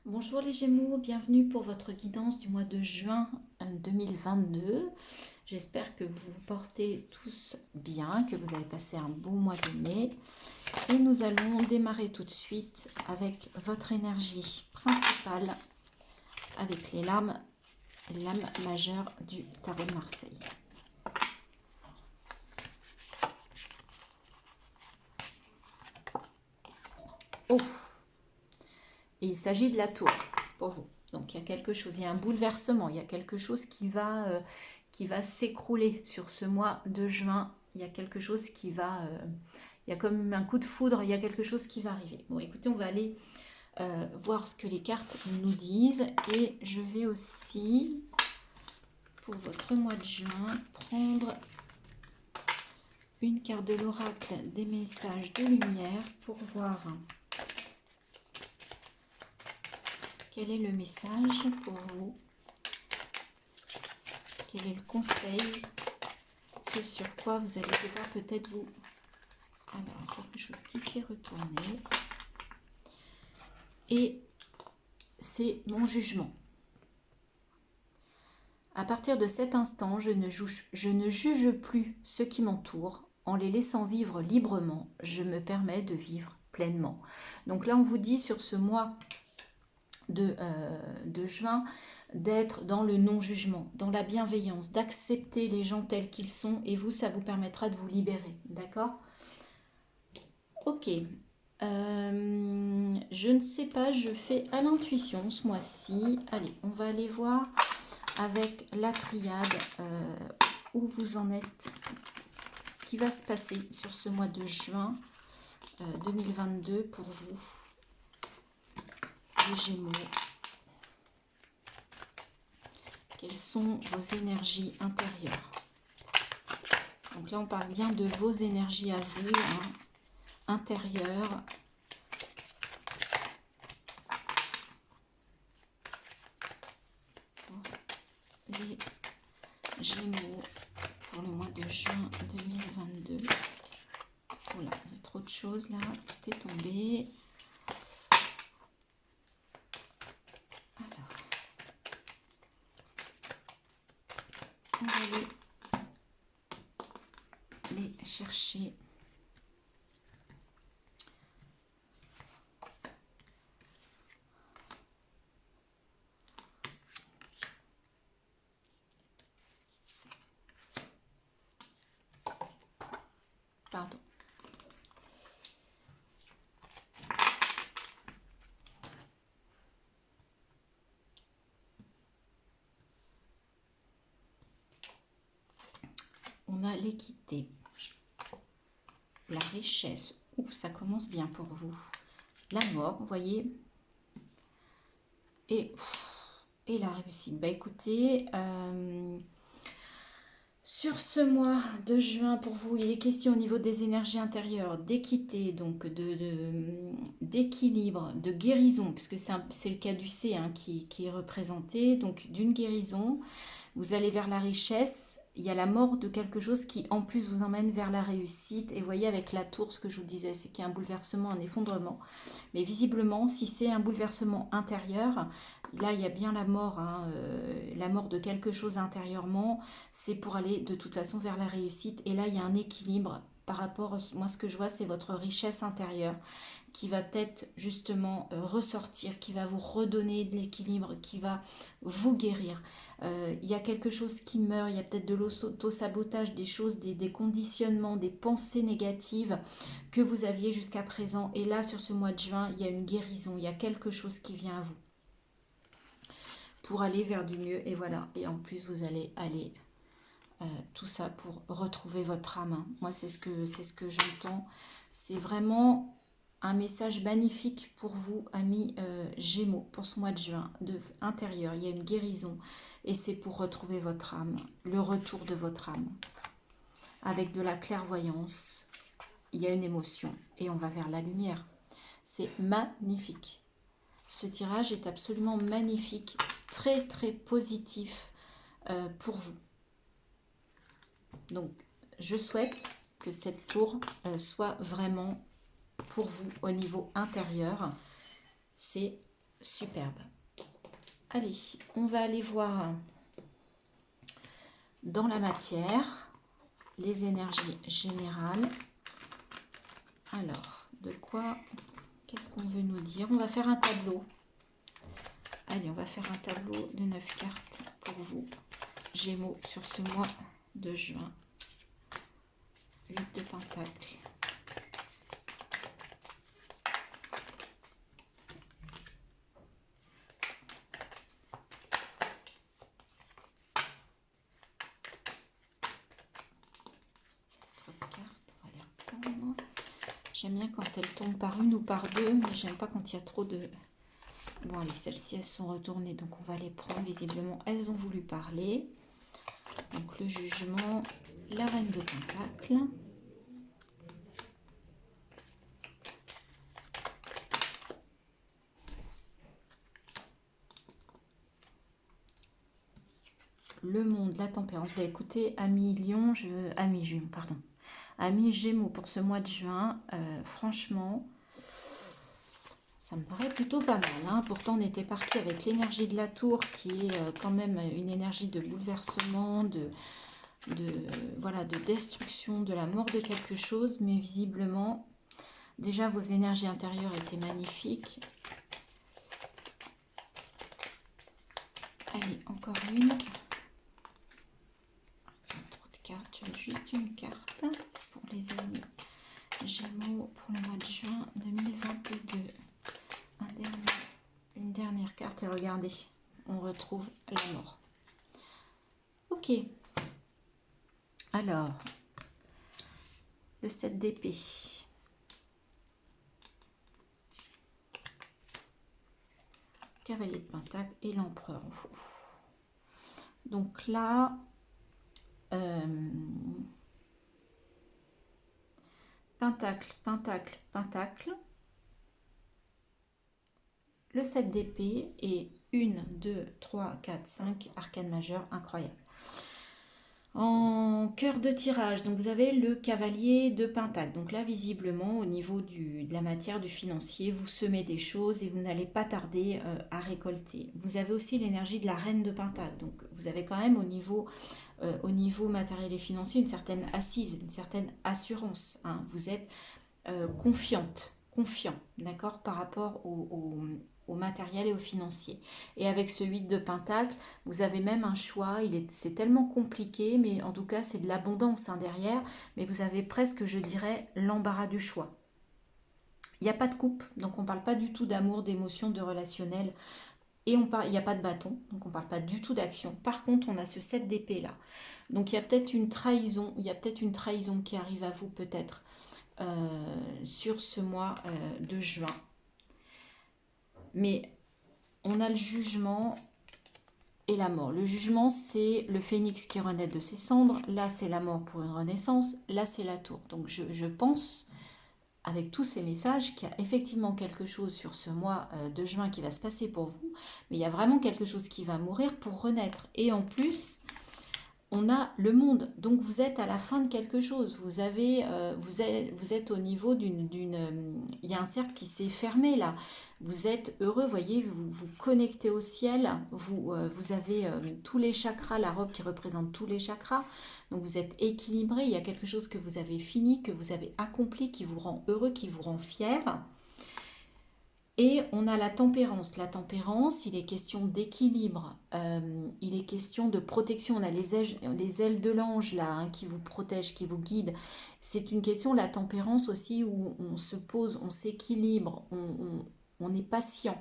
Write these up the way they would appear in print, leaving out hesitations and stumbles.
Bonjour les Gémeaux, bienvenue pour votre guidance du mois de juin 2022. J'espère que vous vous portez tous bien, que vous avez passé un bon mois de mai. Et nous allons démarrer tout de suite avec votre énergie principale, avec les lames majeures du tarot de Marseille. Oh! Et il s'agit de la tour pour vous. Donc il y a quelque chose, il y a un bouleversement, il y a quelque chose qui va s'écrouler sur ce mois de juin. Il y a quelque chose il y a comme un coup de foudre, il y a quelque chose qui va arriver. Bon, écoutez, on va aller voir ce que les cartes nous disent. Et je vais aussi, pour votre mois de juin, prendre une carte de l'oracle des messages de lumière pour voir quel est le message pour vous, quel est le conseil, ce sur quoi vous allez devoir peut-être vous... Alors, quelque chose qui s'est retourné. Et c'est mon jugement. À partir de cet instant, je ne juge plus ceux qui m'entourent. En les laissant vivre librement, je me permets de vivre pleinement. Donc là, on vous dit sur ce mois de juin d'être dans le non-jugement, dans la bienveillance, d'accepter les gens tels qu'ils sont. Et vous, ça vous permettra de vous libérer. D'accord ? Ok. Je ne sais pas, je fais à l'intuition ce mois-ci. Allez, on va aller voir avec la triade où vous en êtes, ce qui va se passer sur ce mois de juin 2022 pour vous, les Gémeaux. Quelles sont vos énergies intérieures? Donc là, on parle bien de vos énergies à vous, hein, intérieures. Les Gémeaux pour le mois de juin 2022. Voilà, il y a trop de choses là, tout est tombé. Alors, on va aller les chercher. Pardon. On a l'équité, la richesse. Ouh, ça commence bien pour vous. La mort, vous voyez. Et la réussite. Bah écoutez, sur ce mois de juin, pour vous, il est question au niveau des énergies intérieures, d'équité, donc d'équilibre, de guérison, puisque c'est le cas du C hein, qui est représenté, donc d'une guérison. Vous allez vers la richesse, il y a la mort de quelque chose qui en plus vous emmène vers la réussite. Et vous voyez avec la tour, ce que je vous disais, c'est qu'il y a un bouleversement, un effondrement. Mais visiblement, si c'est un bouleversement intérieur, là il y a bien la mort, hein, la mort de quelque chose intérieurement, c'est pour aller de toute façon vers la réussite. Et là il y a un équilibre par rapport, moi ce que je vois c'est votre richesse intérieure qui va peut-être justement ressortir, qui va vous redonner de l'équilibre, qui va vous guérir. Il y a quelque chose qui meurt, il y a peut-être de l'auto-sabotage, des choses, des conditionnements, des pensées négatives que vous aviez jusqu'à présent. Et là, sur ce mois de juin, il y a une guérison, il y a quelque chose qui vient à vous pour aller vers du mieux. Et voilà, et en plus, vous allez aller tout ça pour retrouver votre âme. Moi, c'est ce que j'entends. C'est vraiment un message magnifique pour vous, amis Gémeaux, pour ce mois de juin, intérieur. Il y a une guérison et c'est pour retrouver votre âme, le retour de votre âme. Avec de la clairvoyance, il y a une émotion et on va vers la lumière. C'est magnifique. Ce tirage est absolument magnifique, très très positif pour vous. Donc, je souhaite que cette tour soit vraiment pour vous au niveau intérieur. C'est superbe. Allez, on va aller voir dans la matière les énergies générales. Alors, de quoi, qu'est-ce qu'on veut nous dire? On va faire un tableau. Allez, on va faire un tableau de 9 cartes pour vous, Gémeaux, sur ce mois de juin. 8 de Pentacle. J'aime bien quand elles tombent par une ou par deux, mais j'aime pas quand il y a trop de... Bon, allez, celles-ci, elles sont retournées, donc on va les prendre. Visiblement, elles ont voulu parler. Donc, le jugement, la reine de Pentacle. Le monde, la tempérance. Bah, écoutez, amis Lion, amis Juin, pardon. Amis Gémeaux pour ce mois de juin, franchement, ça me paraît plutôt pas mal. Hein. Pourtant, on était parti avec l'énergie de la tour, qui est quand même une énergie de bouleversement, voilà, de destruction, de la mort de quelque chose. Mais visiblement, déjà, vos énergies intérieures étaient magnifiques. Allez, encore une. Trop de cartes, juste une carte pour les amis Gémeaux pour le mois de juin 2022. Une dernière carte et regardez, on retrouve la mort. Ok. Alors, le 7 d'épée. Cavalier de Pentacle et l'empereur. Donc là, Pentacle, Pentacle, Pentacle. Le 7 d'épée et 1, 2, 3, 4, 5 arcanes majeures, incroyable. En cœur de tirage, donc vous avez le cavalier de Pentacle. Donc là, visiblement, au niveau de la matière, du financier, vous semez des choses et vous n'allez pas tarder à récolter. Vous avez aussi l'énergie de la reine de Pentacle. Donc vous avez quand même au niveau matériel et financier une certaine assise, une certaine assurance. Hein. Vous êtes confiant, d'accord, par rapport au matériel et au financier. Et avec ce 8 de Pentacle, vous avez même un choix, c'est tellement compliqué, mais en tout cas c'est de l'abondance hein, derrière, mais vous avez presque, je dirais, l'embarras du choix. Il n'y a pas de coupe, donc on ne parle pas du tout d'amour, d'émotion, de relationnel, et il n'y a pas de bâton, donc on ne parle pas du tout d'action. Par contre, on a ce 7 d'épée là. Donc il y a peut-être une trahison, qui arrive à vous peut-être sur ce mois de juin. Mais on a le jugement et la mort. Le jugement, c'est le phénix qui renaît de ses cendres. Là, c'est la mort pour une renaissance. Là, c'est la tour. Donc, je pense, avec tous ces messages, qu'il y a effectivement quelque chose sur ce mois de juin qui va se passer pour vous. Mais il y a vraiment quelque chose qui va mourir pour renaître. Et en plus, on a le monde, donc vous êtes à la fin de quelque chose, vous êtes au niveau il y a un cercle qui s'est fermé là, vous êtes heureux, voyez, vous vous connectez au ciel, vous avez tous les chakras, la robe qui représente tous les chakras, donc vous êtes équilibré, il y a quelque chose que vous avez fini, que vous avez accompli, qui vous rend heureux, qui vous rend fier. Et on a la tempérance. La tempérance, il est question d'équilibre, il est question de protection. On a les ailes de l'ange là, hein, qui vous protègent, qui vous guident. C'est une question, la tempérance aussi, où on se pose, on s'équilibre, on est patient.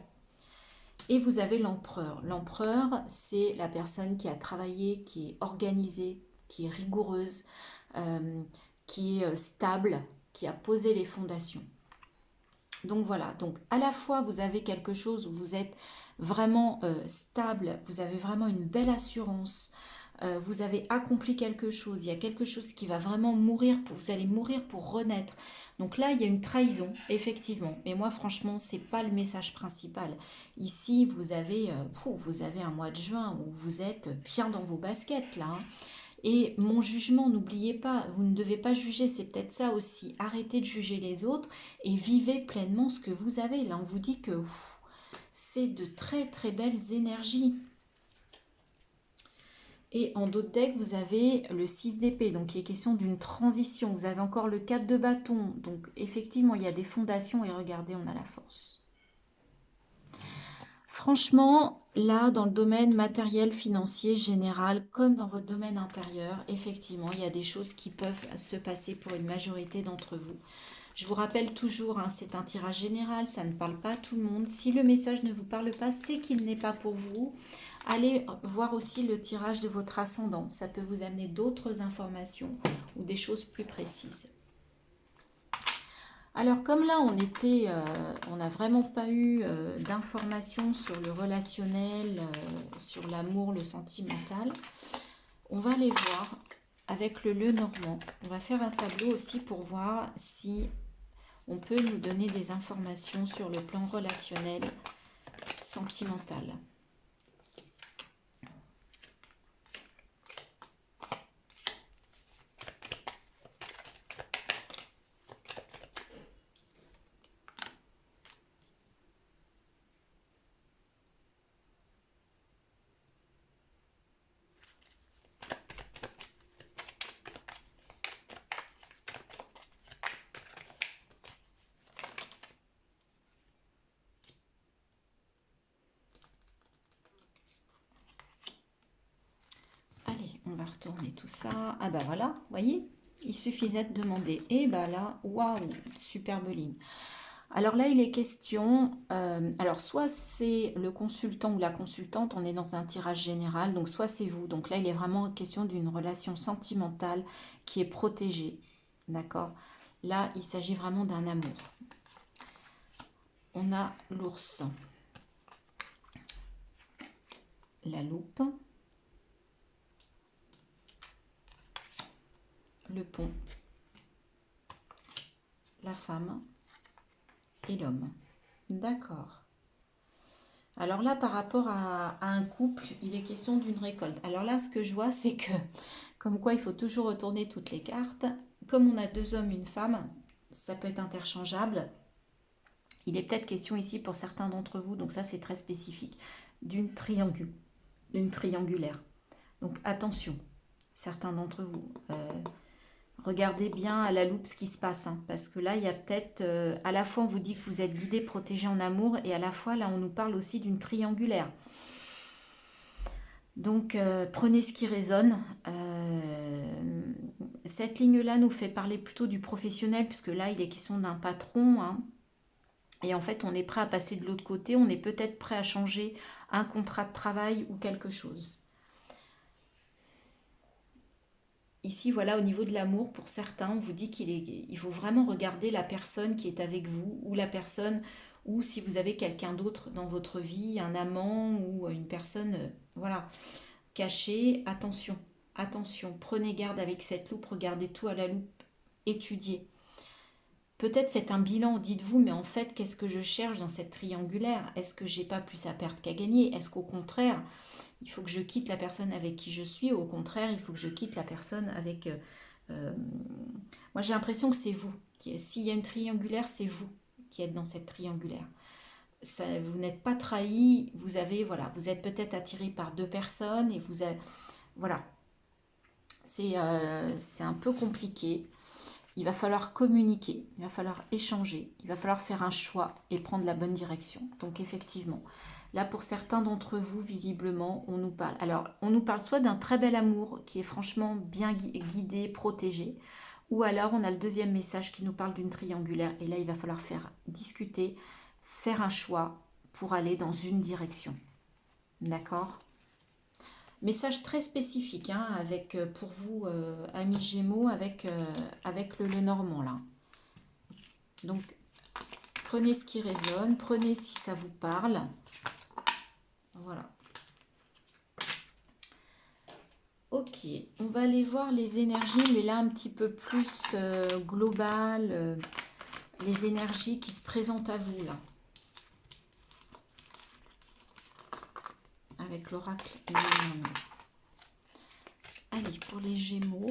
Et vous avez l'empereur. L'empereur, c'est la personne qui a travaillé, qui est organisée, qui est rigoureuse, qui est stable, qui a posé les fondations. Donc voilà, donc à la fois vous avez quelque chose où vous êtes vraiment stable, vous avez vraiment une belle assurance, vous avez accompli quelque chose, il y a quelque chose qui va vraiment mourir, vous allez mourir pour renaître. Donc là, il y a une trahison, effectivement. Mais moi, franchement, ce n'est pas le message principal. Ici, vous avez un mois de juin où vous êtes bien dans vos baskets, là. Hein. Et mon jugement, n'oubliez pas, vous ne devez pas juger, c'est peut-être ça aussi. Arrêtez de juger les autres et vivez pleinement ce que vous avez. Là, on vous dit que c'est de très très belles énergies. Et en dos de deck, vous avez le 6 d'épée, donc il est question d'une transition. Vous avez encore le 4 de bâton, donc effectivement, il y a des fondations et regardez, on a la force. Franchement, là, dans le domaine matériel, financier, général, comme dans votre domaine intérieur, effectivement, il y a des choses qui peuvent se passer pour une majorité d'entre vous. Je vous rappelle toujours, hein, c'est un tirage général, ça ne parle pas à tout le monde. Si le message ne vous parle pas, c'est qu'il n'est pas pour vous. Allez voir aussi le tirage de votre ascendant. Ça peut vous amener d'autres informations ou des choses plus précises. Alors comme là, on n'a vraiment pas eu d'informations sur le relationnel, sur l'amour, le sentimental, on va aller voir avec le Lenormand. On va faire un tableau aussi pour voir si on peut nous donner des informations sur le plan relationnel, sentimental. On va retourner tout ça. Ah bah voilà, vous voyez, il suffisait de demander. Et bah là, waouh, superbe ligne. Alors là, il est question, alors soit c'est le consultant ou la consultante, on est dans un tirage général, donc soit c'est vous. Donc là, il est vraiment question d'une relation sentimentale qui est protégée, d'accord? Là, il s'agit vraiment d'un amour. On a l'ours, la loupe, le pont, la femme et l'homme. D'accord. Alors là, par rapport à un couple, il est question d'une récolte. Alors là, ce que je vois, c'est que, comme quoi il faut toujours retourner toutes les cartes. Comme on a 2 hommes, une femme, ça peut être interchangeable. Il est peut-être question ici pour certains d'entre vous, donc ça c'est très spécifique, d'une triangulaire. Donc attention, certains d'entre vous, regardez bien à la loupe ce qui se passe, hein, parce que là il y a peut-être, à la fois on vous dit que vous êtes guidé, protégé en amour, et à la fois là on nous parle aussi d'une triangulaire. Donc prenez ce qui résonne. Cette ligne-là nous fait parler plutôt du professionnel, puisque là il est question d'un patron, hein. Et en fait, on est prêt à passer de l'autre côté, on est peut-être prêt à changer un contrat de travail ou quelque chose. Ici, voilà, au niveau de l'amour, pour certains, on vous dit il faut vraiment regarder la personne qui est avec vous, ou la personne, ou si vous avez quelqu'un d'autre dans votre vie, un amant ou une personne, voilà, cachée. Attention, attention, prenez garde avec cette loupe, regardez tout à la loupe, étudiez. Peut-être faites un bilan, dites-vous, mais en fait, qu'est-ce que je cherche dans cette triangulaire? Est-ce que j'ai pas plus à perdre qu'à gagner? Est-ce qu'au contraire, il faut que je quitte la personne avec qui je suis? Au contraire, il faut que je quitte la personne avec... Moi, j'ai l'impression que c'est vous. S'il y a une triangulaire, c'est vous qui êtes dans cette triangulaire. Ça, vous n'êtes pas trahi, vous avez, voilà, vous êtes peut-être attiré par 2 personnes et vous avez... Voilà. C'est un peu compliqué. Il va falloir communiquer, il va falloir échanger, il va falloir faire un choix et prendre la bonne direction. Donc effectivement, là pour certains d'entre vous, visiblement, on nous parle. Alors, on nous parle soit d'un très bel amour qui est franchement bien guidé, protégé, ou alors on a le deuxième message qui nous parle d'une triangulaire. Et là, il va falloir faire discuter, faire un choix pour aller dans une direction. D'accord ? Message très spécifique, hein, avec, pour vous, amis Gémeaux, avec le Lenormand, là. Donc, prenez ce qui résonne, prenez si ça vous parle. Voilà. Ok, on va aller voir les énergies, mais là, un petit peu plus globales, les énergies qui se présentent à vous, là. Avec l'oracle Lenormand. Allez, pour les Gémeaux,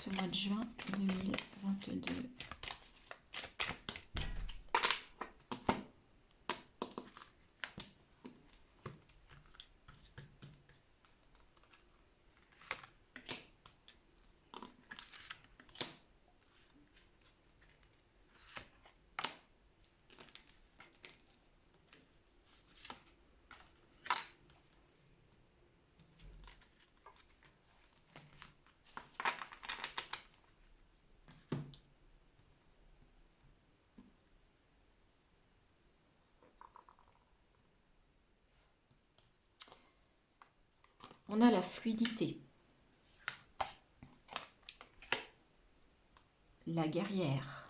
ce mois de juin 2022. On a la fluidité, la guerrière,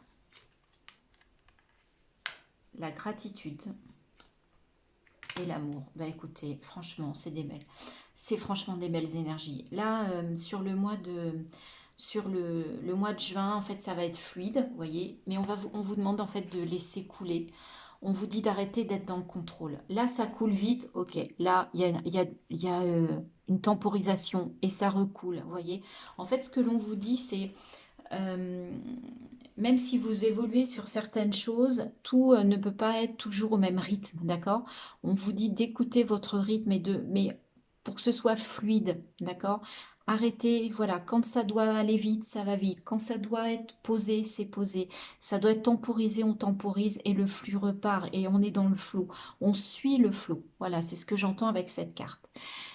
la gratitude et l'amour. Bah écoutez, franchement, c'est franchement des belles énergies. Là, sur le mois de juin, en fait, ça va être fluide, vous voyez, mais on vous demande en fait de laisser couler. On vous dit d'arrêter d'être dans le contrôle. Là, ça coule vite, ok. Là, il y a une temporisation et ça recoule, vous voyez. En fait, ce que l'on vous dit, c'est euh, même si vous évoluez sur certaines choses, tout ne peut pas être toujours au même rythme, d'accord? On vous dit d'écouter votre rythme mais pour que ce soit fluide, d'accord? Arrêtez, voilà, quand ça doit aller vite, ça va vite. Quand ça doit être posé, c'est posé. Ça doit être temporisé, on temporise et le flux repart et on est dans le flot. On suit le flot. Voilà, c'est ce que j'entends avec cette carte.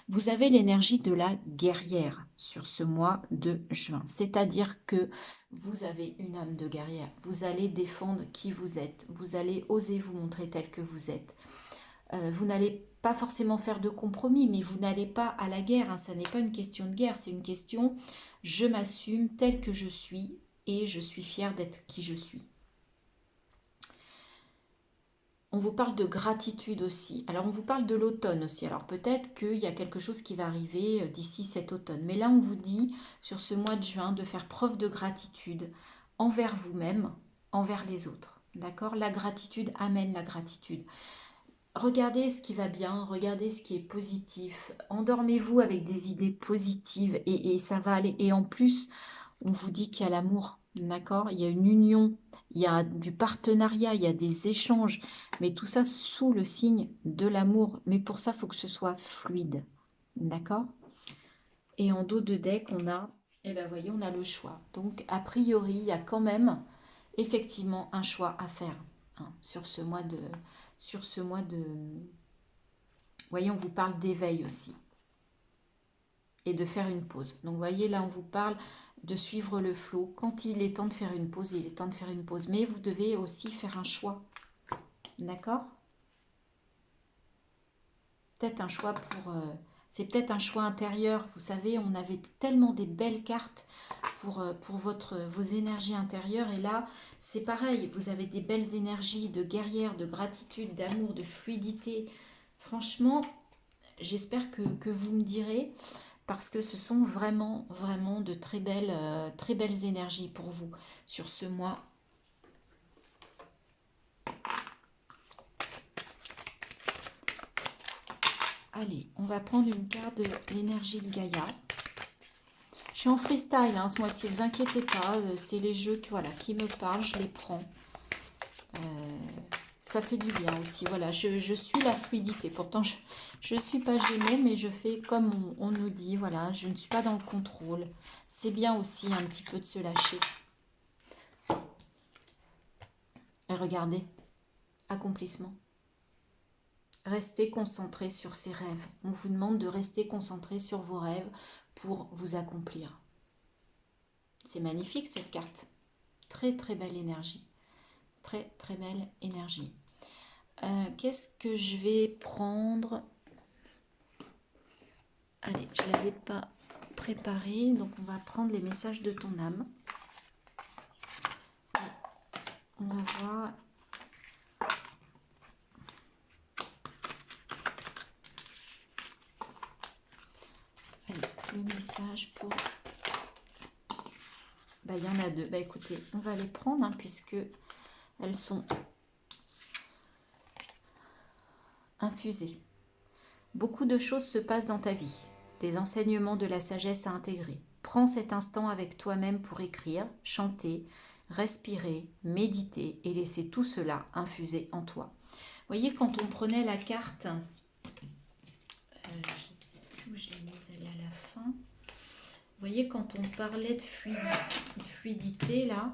Vous avez l'énergie de la guerrière sur ce mois de juin. C'est-à-dire que vous avez une âme de guerrière. Vous allez défendre qui vous êtes. Vous allez oser vous montrer tel que vous êtes. Vous n'allez pas forcément faire de compromis, mais vous n'allez pas à la guerre. Hein. Ça n'est pas une question de guerre, c'est une question je m'assume tel que je suis et je suis fière d'être qui je suis. On vous parle de gratitude aussi. Alors, on vous parle de l'automne aussi. Alors, peut-être qu'il y a quelque chose qui va arriver d'ici cet automne. Mais là, on vous dit, sur ce mois de juin, de faire preuve de gratitude envers vous-même, envers les autres. D'accord? La gratitude amène la gratitude. Regardez ce qui va bien, regardez ce qui est positif. Endormez-vous avec des idées positives et ça va aller. Et en plus, on vous dit qu'il y a l'amour, d'accord? Il y a une union, il y a du partenariat, il y a des échanges, mais tout ça sous le signe de l'amour. Mais pour ça, il faut que ce soit fluide, d'accord? Et en dos de deck, on a, eh ben voyez, on a le choix. Donc, a priori, il y a quand même effectivement un choix à faire hein, sur ce mois de... Vous voyez, on vous parle d'éveil aussi et de faire une pause. Donc, vous voyez, là, on vous parle de suivre le flot. Quand il est temps de faire une pause, il est temps de faire une pause. Mais vous devez aussi faire un choix. D'accord? Peut-être un choix pour... c'est peut-être un choix intérieur. Vous savez, on avait tellement des belles cartes pour vos énergies intérieures. Et là, c'est pareil. Vous avez des belles énergies de guerrière, de gratitude, d'amour, de fluidité. Franchement, j'espère que vous me direz. Parce que ce sont vraiment, vraiment de très belles énergies pour vous sur ce mois. Allez, on va prendre une carte de l'énergie de Gaïa. Je suis en freestyle hein, ce mois-ci, ne vous inquiétez pas, c'est les jeux qui me parlent, je les prends. Ça fait du bien aussi, voilà, je suis la fluidité. Pourtant, je ne suis pas Gémeaux, mais je fais comme on nous dit, voilà, je ne suis pas dans le contrôle. C'est bien aussi un petit peu de se lâcher. Et regardez, accomplissement. Restez concentré sur ses rêves. On vous demande de rester concentré sur vos rêves pour vous accomplir. C'est magnifique cette carte. Très très belle énergie. Très très belle énergie. Qu'est-ce que je vais prendre? Allez, je ne l'avais pas préparé. Donc on va prendre les messages de ton âme. On va voir... le message pour... Bah, il y en a deux. Bah, écoutez, on va les prendre hein, puisque elles sont infusées. Beaucoup de choses se passent dans ta vie. Des enseignements de la sagesse à intégrer. Prends cet instant avec toi-même pour écrire, chanter, respirer, méditer et laisser tout cela infuser en toi. Vous voyez, quand on prenait la carte... je ne sais plus où je l'ai mise, elle est à la fin. Vous voyez, quand on parlait de fluidité, là,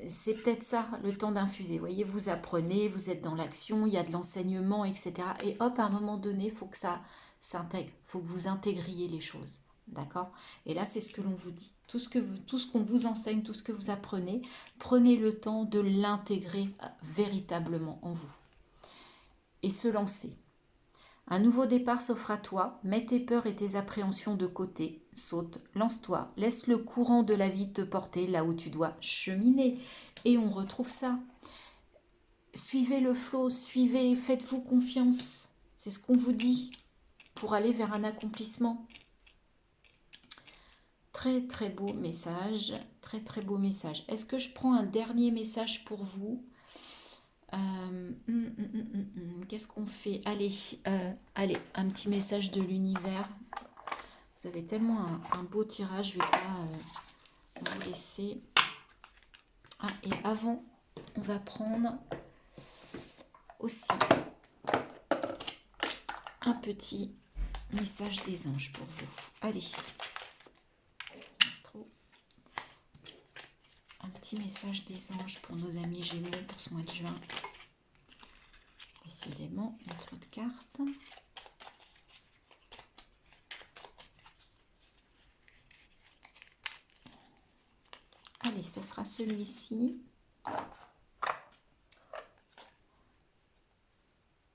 c'est peut-être ça, le temps d'infuser. Vous voyez, vous apprenez, vous êtes dans l'action, il y a de l'enseignement, etc. Et hop, à un moment donné, il faut que ça s'intègre. Il faut que vous intégriez les choses. D'accord? Et là, c'est ce que l'on vous dit. Tout ce qu'on vous enseigne, tout ce que vous apprenez, prenez le temps de l'intégrer véritablement en vous. Et se lancer. Un nouveau départ s'offre à toi, mets tes peurs et tes appréhensions de côté, saute, lance-toi, laisse le courant de la vie te porter là où tu dois cheminer. Et on retrouve ça. Suivez le flot, suivez, faites-vous confiance. C'est ce qu'on vous dit pour aller vers un accomplissement. Très très beau message, très très beau message. Est-ce que je prends un dernier message pour vous? Qu'est-ce qu'on fait? Allez, allez, un petit message de l'univers. Vous avez tellement un beau tirage, je ne vais pas vous laisser. Ah, et avant, on va prendre aussi un petit message des anges pour vous. Allez. Un petit message des anges pour nos amis Gémeaux pour ce mois de juin. Décidément, il y a trop de cartes. Allez, ce sera celui-ci.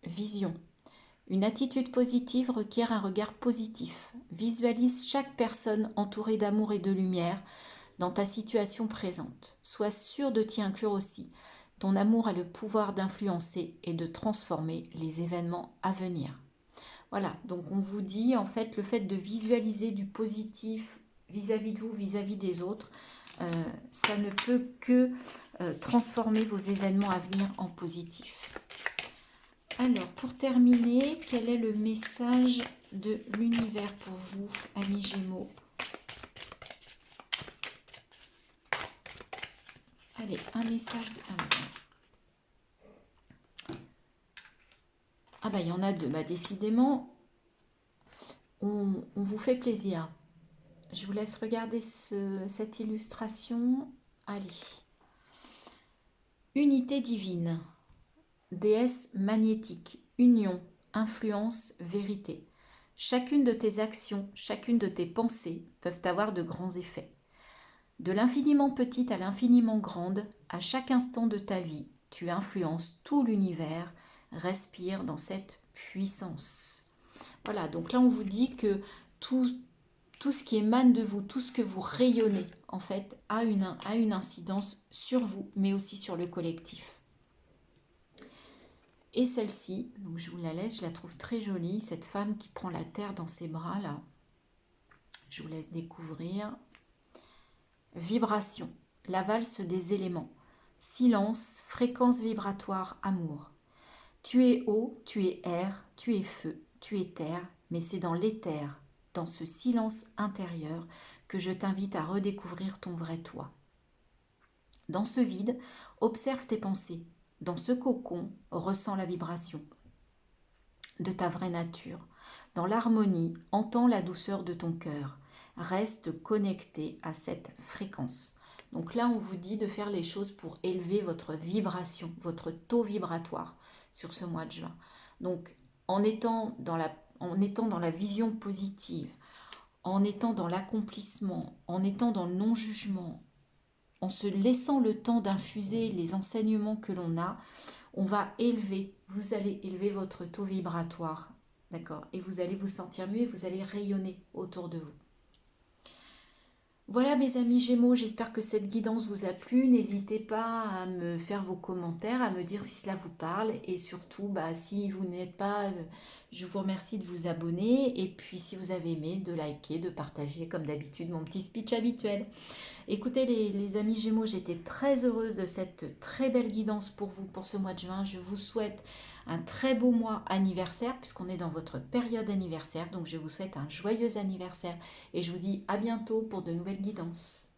Vision. Une attitude positive requiert un regard positif. Visualise chaque personne entourée d'amour et de lumière dans ta situation présente. Sois sûr de t'y inclure aussi. Ton amour a le pouvoir d'influencer et de transformer les événements à venir. Voilà, donc on vous dit en fait le fait de visualiser du positif vis-à-vis de vous, vis-à-vis des autres, ça ne peut que transformer vos événements à venir en positif. Alors, pour terminer, quel est le message de l'univers pour vous, amis Gémeaux? Allez, un message de... Ah bah, il y en a deux. Bah, décidément, on vous fait plaisir. Je vous laisse regarder cette illustration. Allez. Unité divine. Déesse magnétique. Union, influence, vérité. Chacune de tes actions, chacune de tes pensées peuvent avoir de grands effets. De l'infiniment petite à l'infiniment grande, à chaque instant de ta vie, tu influences tout l'univers. Respire dans cette puissance. Voilà, donc là on vous dit que tout ce qui émane de vous, tout ce que vous rayonnez, en fait, a une incidence sur vous, mais aussi sur le collectif. Et celle-ci, donc je vous la laisse, je la trouve très jolie, cette femme qui prend la terre dans ses bras, là. Je vous laisse découvrir. Vibration, la valse des éléments. Silence, fréquence vibratoire, amour. Tu es eau, tu es air, tu es feu, tu es terre, mais c'est dans l'éther, dans ce silence intérieur, que je t'invite à redécouvrir ton vrai toi. Dans ce vide, observe tes pensées. Dans ce cocon, ressens la vibration de ta vraie nature. Dans l'harmonie, entends la douceur de ton cœur. Reste connecté à cette fréquence. Donc là, on vous dit de faire les choses pour élever votre vibration, votre taux vibratoire sur ce mois de juin. Donc, en étant dans la vision positive, en étant dans l'accomplissement, en étant dans le non-jugement, en se laissant le temps d'infuser les enseignements que l'on a, on va élever, vous allez élever votre taux vibratoire, d'accord? Et vous allez vous sentir mieux et vous allez rayonner autour de vous. Voilà mes amis Gémeaux, j'espère que cette guidance vous a plu. N'hésitez pas à me faire vos commentaires, à me dire si cela vous parle. Et surtout, si vous n'êtes pas, je vous remercie de vous abonner. Et puis si vous avez aimé, de liker, de partager comme d'habitude mon petit speech habituel. Écoutez les amis Gémeaux, j'étais très heureuse de cette très belle guidance pour vous pour ce mois de juin. Je vous souhaite un très beau mois anniversaire puisqu'on est dans votre période anniversaire. Donc je vous souhaite un joyeux anniversaire et je vous dis à bientôt pour de nouvelles guidances.